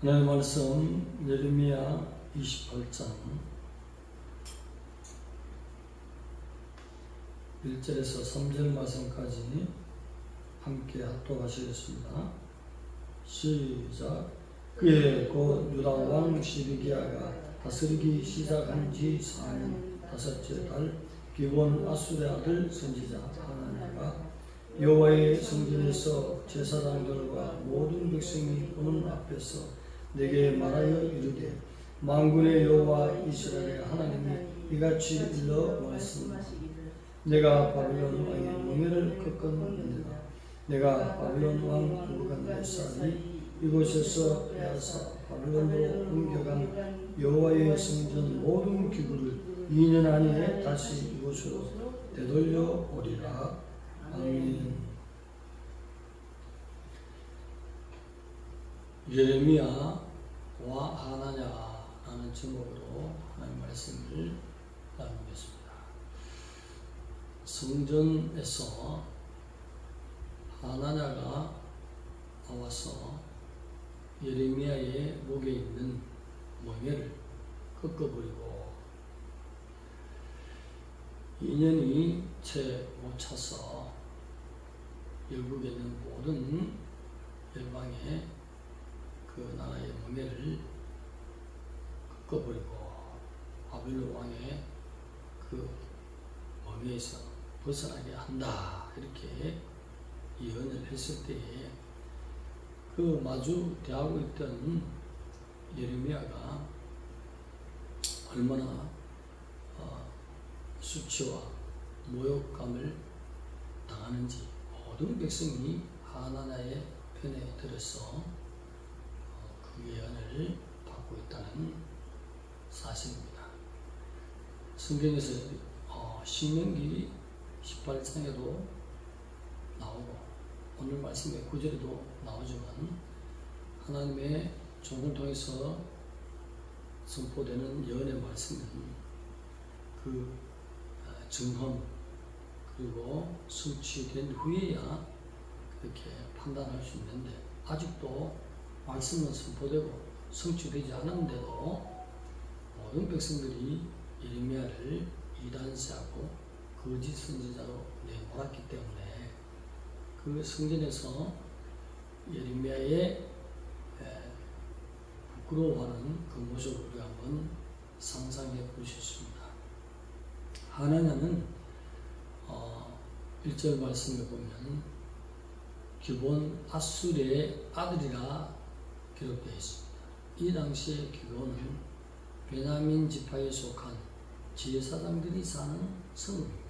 오늘 말씀 예레미야 28장 1절에서 3절 말씀까지 함께 합독하시겠습니다. 시작. 그의 곧 유다 왕 시드기야가 다스리기 시작한 지 4년 다섯째 달 기본 아술의 아들 선지자 하나냐가 여호와의 성전에서 제사장들과 모든 백성이 보는 앞에서 내게 말하여 이르되, 만군의 여호와 이스라엘의 하나님이 이같이 일러 말씀하시기를, 내가 바벨론 왕의 명예를 꺾었느니라. 내가 바벨론 왕 느부갓네살이 이곳에서 빼앗아 바벨론으로 옮겨간 여호와의 성전 모든 기구를 2년 안에 다시 이곳으로 되돌려 오리라. 아멘. 예레미야와 하나냐라는 제목으로 하나님의 말씀을 나누겠습니다. 성전에서 하나냐가 나와서 예레미야의 목에 있는 멍에를 꺾어버리고 2년이 채 못 차서 열국에는 모든 열방의 그 나라의 멍에를 꺾어버리고 바벨론 왕의 그 멍에에서 벗어나게 한다, 이렇게 예언을 했을 때에 그 마주 대하고 있던 예레미야가 얼마나 수치와 모욕감을 당하는지 모든 백성이 하나냐의 편에 들어서 그 예언을 받고 있다는 사실입니다. 성경에서 신명기 18장에도 나오고 오늘 말씀의 9절에도 나오지만 하나님의 종을 통해서 선포되는 예언의 말씀은 그 증언 그리고 성취된 후에야 그렇게 판단할 수 있는데, 아직도 말씀은 선포되고 성취되지 않았는데도 모든 백성들이 예레미야를 이단세하고 거짓 선지자로 내몰았기 때문에 그 성전에서 예레미야의 부끄러워하는 그 모습을 우리가 한번 상상해 볼 수 있습니다. 하나냐는 1절 말씀에 보면 기본 아술의 아들이라 기록되어 있습니다. 이 당시에 기본은 베냐민 지파에 속한 제사장들이 사는 성읍입니다.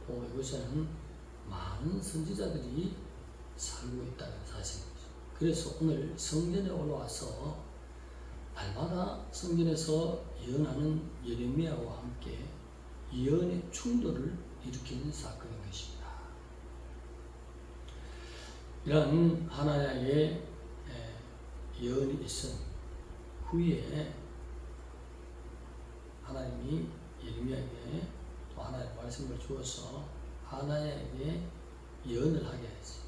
또 이곳에는 많은 선지자들이 살고 있다는 사실입니다. 그래서 오늘 성전에 올라와서 날마다 성전에서 예언하는 예레미야와 함께 예언의 충돌을 일으키는 사건인 것입니다. 이런 하나냐의 예언이 있은 후에 하나님이 예레미야에게 또 하나의 말씀을 주어서 하나냐에게 예언을 하게 했어요.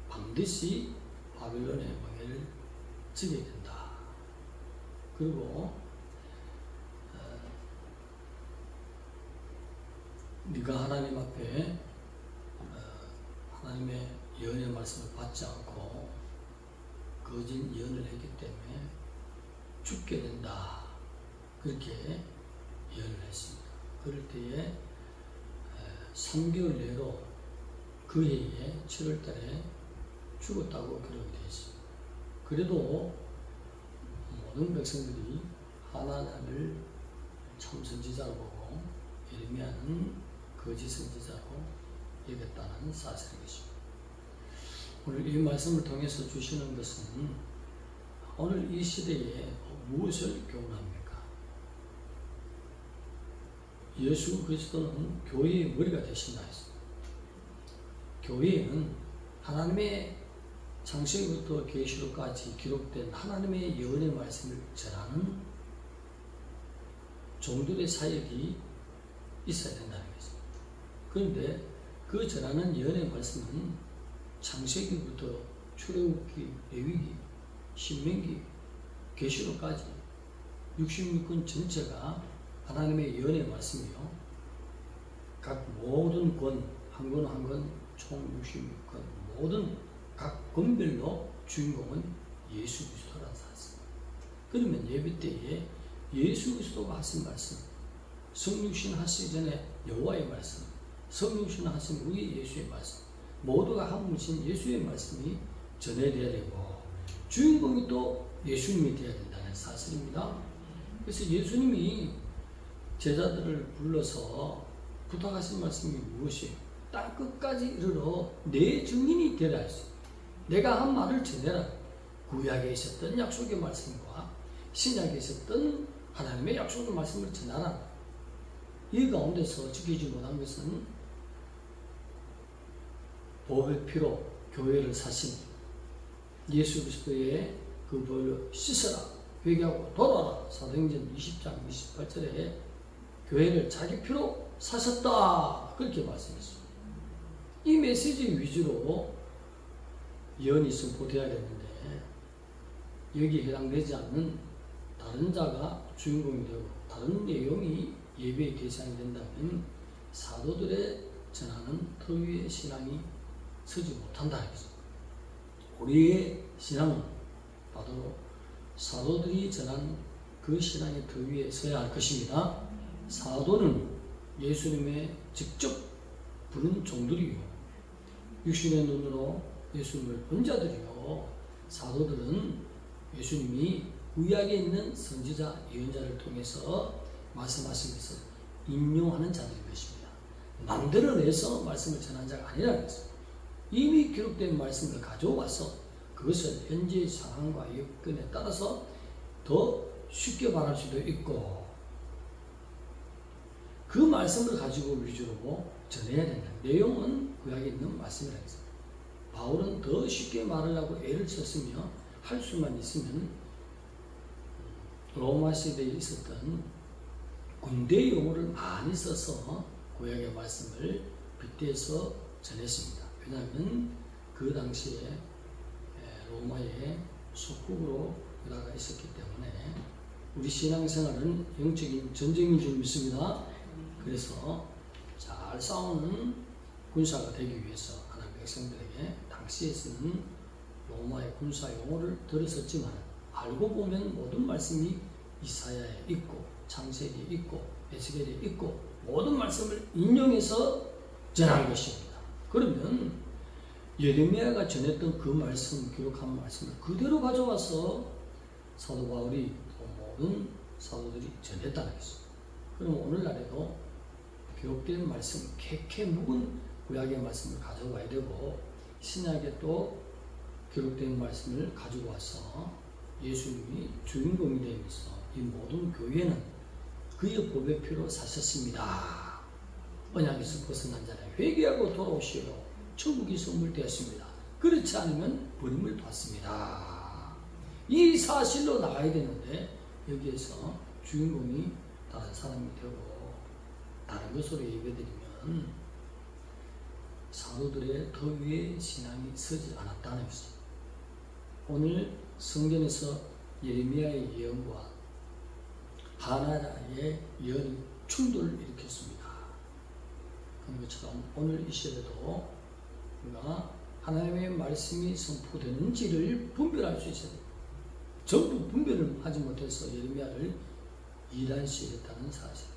반드시 바벨론의 멍에를 지게 된다. 그리고 네가 하나님 앞에 하나님의 예언의 말씀을 받지 않고 거짓 예언을 했기 때문에 죽게 된다, 그렇게 예언을 했습니다. 그럴 때에 3개월 내로 그 해에 7월 달에 죽었다고 기록이 되어 있습니다. 그래도 모든 백성들이 하나냐를 참 선지자로 보고 예레미야는 거짓 선지자로 여겼다는 사실인 것입니다. 오늘 이 말씀을 통해서 주시는 것은 오늘 이 시대에 무엇을 교훈합니까? 예수 그리스도는 교회의 머리가 되신다 했습니다. 교회는 하나님의 창세기부터 계시록까지 기록된 하나님의 예언의 말씀을 전하는 종들의 사역이 있어야 된다는 것입니다. 그런데 그 전하는 예언의 말씀은 창세기부터 출애굽기, 레위기 신명기, 계시록까지 66권 전체가 하나님의 예언의 말씀이요. 각 모든 권, 한 권 한 권 총 66권 모든 각 권별로 주인공은 예수 그리스도라는 사실. 그러면 예배 때에 예수 그리스도가 하신 말씀, 성육신 하시기 전에 여호와의 말씀, 성육신 하신 우리 예수의 말씀, 모두가 한 분이신 예수의 말씀이 전해져야 되고 주인공이 또 예수님이 되어야 된다는 사실입니다. 그래서 예수님이 제자들을 불러서 부탁하신 말씀이 무엇이에요? 땅 끝까지 이르러 내 증인이 되라 했어요. 내가 한 말을 전해라. 구약에 있었던 약속의 말씀과 신약에 있었던 하나님의 약속의 말씀을 전하라. 이 가운데서 지키지 못한 것은 보혈 피로 교회를 사신 예수 그리스도의 그 보혈로 씻어라, 회개하고 돌아라. 사도행전 20장 28절에 교회를 자기 피로 사셨다, 그렇게 말씀했습니다. 이 메시지 위주로 예언이 선포되어야겠는데 여기에 해당되지 않는 다른 자가 주인공이 되고 다른 내용이 예배의 대상이 된다면 사도들의 전하는 터위의 신앙이 서지 못한다 하겠습니다. 우리의 신앙은 바로 사도들이 전한 그 신앙의 터 위에 서야 할 것입니다. 사도는 예수님의 직접 부른 종들이요, 육신의 눈으로 예수님을 본 자들이요, 사도들은 예수님이 구약에 있는 선지자 예언자를 통해서 말씀하신 것을 인용하는 자들인 것입니다. 만들어내서 말씀을 전한 자가 아니라는 것입니다. 이미 기록된 말씀을 가져와서 그것을 현재의 상황과 여건에 따라서 더 쉽게 말할 수도 있고 그 말씀을 가지고 위주로 전해야 된다. 내용은 구약에 있는 말씀이라고 했습니다. 바울은 더 쉽게 말하려고 애를 썼으며 할 수만 있으면 로마 시대에 있었던 군대 용어를 많이 써서 구약의 말씀을 빗대서 전했습니다. 왜냐하면 그 당시에 로마의 속국으로 유다가 있었기 때문에 우리 신앙생활은 영적인 전쟁인 줄 믿습니다. 그래서 잘 싸우는 군사가 되기 위해서 하나님의 백성들에게 당시에 쓰는 로마의 군사 용어를 들었었지만 알고 보면 모든 말씀이 이사야에 있고 창세기에 있고 에스겔에 있고 모든 말씀을 인용해서 전한 것입니다. 그러면 예레미야가 전했던 그 말씀, 기록한 말씀을 그대로 가져와서 사도 바울이 모든 사도들이 전했다는 것입니다. 그럼 오늘날에도 기록된 말씀, 캐캐 묵은 구약의 말씀을 가져와야 되고 신약에 또 기록된 말씀을 가지고 와서 예수님이 주인공이 되면서 이 모든 교회는 그의 보배 피로 사셨습니다. 언약에서 벗어난 자는 회개하고 돌아오시오. 천국이 선물되었습니다. 그렇지 않으면 버림을 받습니다. 이 사실로 나가야 되는데 여기에서 주인공이 다른 사람이 되고 다른 것으로 예배드리면 사도들의 더 위에 신앙이 서지 않았다는 것입니다. 오늘 성경에서 예레미야의 예언과 하나야의 예언이 충돌을 일으켰습니다. 그런 것처럼 오늘 이 시대도 우리가 하나님의 말씀이 선포되는지를 분별할 수 있어야 됩니다. 전부 분별을 하지 못해서 예레미야를 이단시했다는 사실.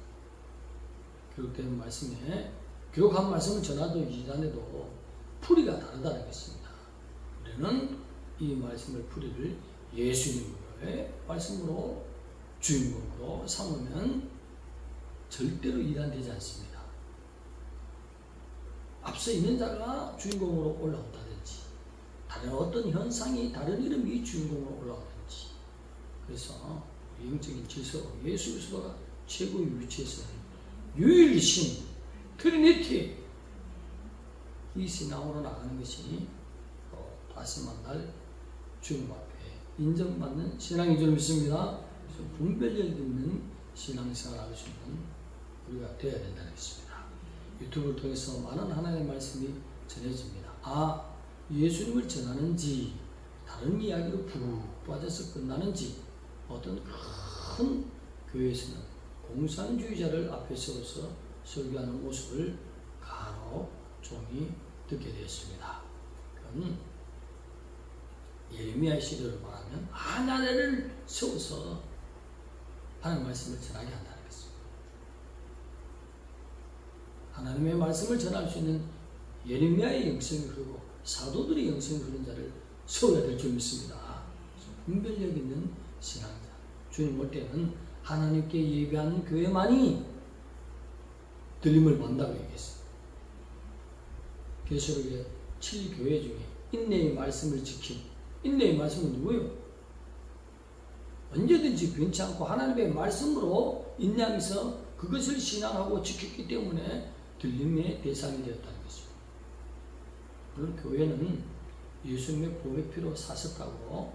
기록된 말씀에 기록한 말씀을 전하도 이단에도 풀이가 다르다는 것입니다. 우리는 이 말씀을 풀이를 예수님의 말씀으로 주인공으로 삼으면 절대로 이단되지 않습니다. 앞서 있는 자가 주인공으로 올라온다든지 다른 어떤 현상이 다른 이름이 주인공으로 올라오든지 그래서 영적인 질서로 예수 그리스도가 최고의 위치에서 유일신 트리니티 이 신앙으로 나가는 것이 다시 만날 주님 앞에 인정받는 신앙인 줄 믿습니다. 그래서 분별력 있는 신앙생활을 할 수 있는 우리가 되어야 된다는 것입니다. 유튜브를 통해서 많은 하나님의 말씀이 전해집니다. 예수님을 전하는지 다른 이야기로 푹 빠져서 끝나는지 어떤 큰 교회에서는 공산주의자를 앞에 세워서 설교하는 모습을 간혹 종이 듣게 되었습니다. 그건 예레미야 시대로 말하면 하나님을 세워서 하나님의 말씀을 전하게 한다는 것입니다. 하나님의 말씀을 전할 수 있는 예레미야의 영성이 흐르고 사도들의 영성이 흐른 자를 세워야 될 줄 믿습니다. 분별력 있는 신앙자. 주님 올 때는 하나님께 예배하는 교회만이 들림을 받는다고 얘기했습니다. 계시록의 7교회 중에 인내의 말씀을 지킨 인내의 말씀은 누구예요? 언제든지 변치 않고 하나님의 말씀으로 인내하면서 그것을 신앙하고 지켰기 때문에 들림의 대상이 되었다는 것입니다. 물론 교회는 예수님의 보혈의 피로 사셨다고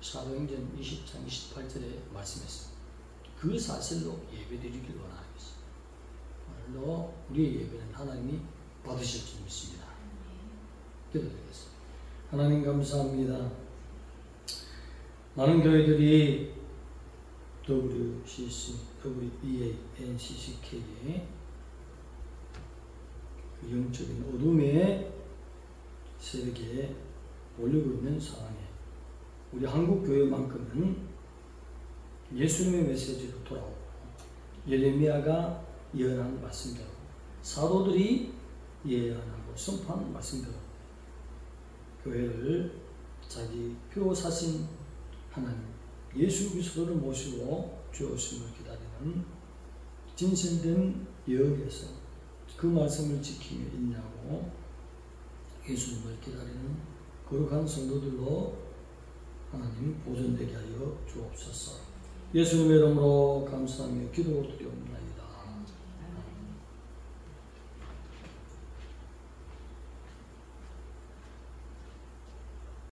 사도행전 20장 28절에 말씀했습니다. 그 사실로 예배드리길 원하는 것입니다. 오늘도 우리의 예배는 하나님이 받으실 줄 믿습니다. 기도드리겠습니다. 하나님 감사합니다. 많은 교회들이 WCC, WEA, NCCK의 그 영적인 어둠의 세력에 몰리고 있는 상황에 우리 한국 교회만큼은 예수님의 메시지로 돌아오고 예레미야가 예언한 말씀대로 사도들이 예언하고 선포한 말씀대로 교회를 자기 피로 사신 하나님 예수 그리스도를 모시고 주 오심을 기다리는 진실된 예언에서 그 말씀을 지키며 인내하고 예수님을 기다리는 거룩한 성도들로 하나님 보존되게 하여 주옵소서. 예수님의 이름으로 감사하며 기도드리옵나이다.